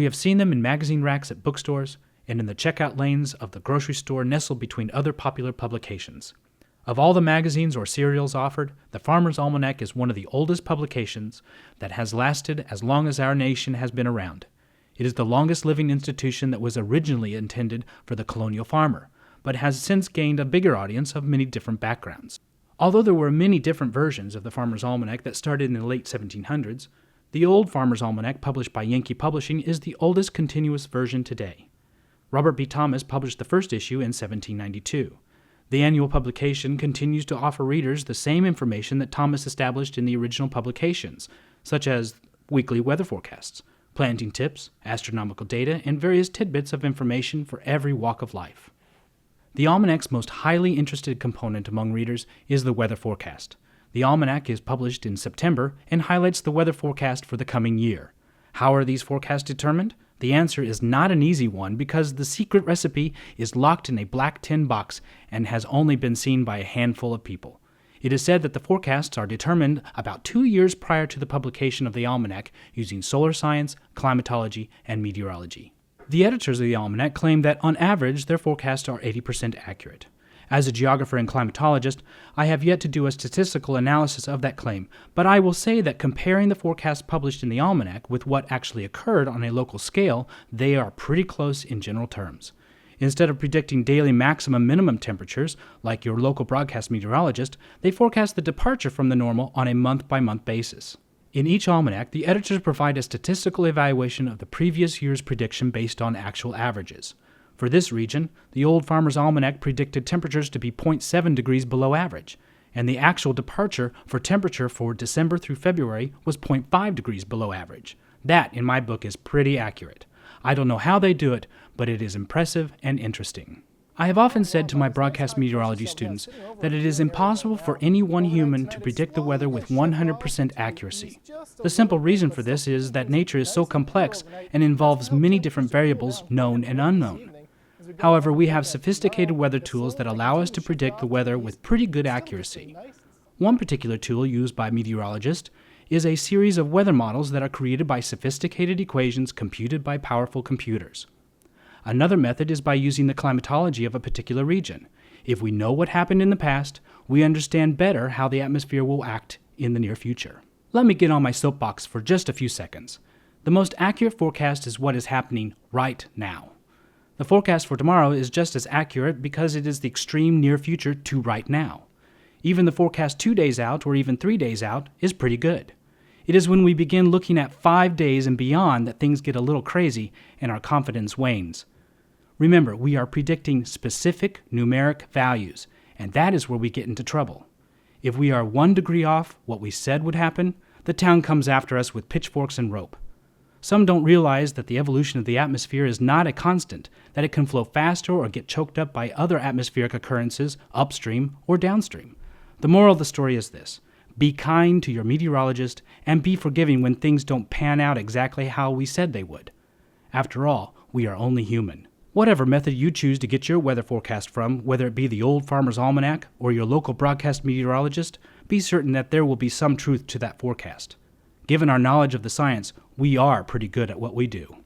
We have seen them in magazine racks at bookstores and in the checkout lanes of the grocery store nestled between other popular publications. Of all the magazines or serials offered, the Farmer's Almanac is one of the oldest publications that has lasted as long as our nation has been around. It is the longest living institution that was originally intended for the colonial farmer, but has since gained a bigger audience of many different backgrounds. Although there were many different versions of the Farmer's Almanac that started in the late 1700s, the old Farmer's Almanac published by Yankee Publishing is the oldest continuous version today. Robert B. Thomas published the first issue in 1792. The annual publication continues to offer readers the same information that Thomas established in the original publications, such as weekly weather forecasts, planting tips, astronomical data, and various tidbits of information for every walk of life. The Almanac's most highly interested component among readers is the weather forecast. The Almanac is published in September and highlights the weather forecast for the coming year. How are these forecasts determined? The answer is not an easy one because the secret recipe is locked in a black tin box and has only been seen by a handful of people. It is said that the forecasts are determined about 2 years prior to the publication of the Almanac using solar science, climatology, and meteorology. The editors of the Almanac claim that on average their forecasts are 80% accurate. As a geographer and climatologist, I have yet to do a statistical analysis of that claim, but I will say that comparing the forecasts published in the Almanac with what actually occurred on a local scale, they are pretty close in general terms. Instead of predicting daily maximum minimum temperatures, like your local broadcast meteorologist, they forecast the departure from the normal on a month-by-month basis. In each almanac, the editors provide a statistical evaluation of the previous year's prediction based on actual averages. For this region, the Old Farmer's Almanac predicted temperatures to be 0.7 degrees below average, and the actual departure for temperature for December through February was 0.5 degrees below average. That, in my book, is pretty accurate. I don't know how they do it, but it is impressive and interesting. I have often said to my broadcast meteorology students that it is impossible for any one human to predict the weather with 100% accuracy. The simple reason for this is that nature is so complex and involves many different variables, known and unknown. However, we have sophisticated weather tools that allow us to predict the weather with pretty good accuracy. One particular tool used by meteorologists is a series of weather models that are created by sophisticated equations computed by powerful computers. Another method is by using the climatology of a particular region. If we know what happened in the past, we understand better how the atmosphere will act in the near future. Let me get on my soapbox for just a few seconds. The most accurate forecast is what is happening right now. The forecast for tomorrow is just as accurate because it is the extreme near future to right now. Even the forecast 2 days out or even 3 days out is pretty good. It is when we begin looking at 5 days and beyond that things get a little crazy and our confidence wanes. Remember, we are predicting specific numeric values, and that is where we get into trouble. If we are 1 degree off what we said would happen, the town comes after us with pitchforks and rope. Some don't realize that the evolution of the atmosphere is not a constant, that it can flow faster or get choked up by other atmospheric occurrences upstream or downstream. The moral of the story is this: be kind to your meteorologist and be forgiving when things don't pan out exactly how we said they would. After all, we are only human. Whatever method you choose to get your weather forecast from, whether it be the Old Farmer's Almanac or your local broadcast meteorologist, be certain that there will be some truth to that forecast. Given our knowledge of the science, we are pretty good at what we do.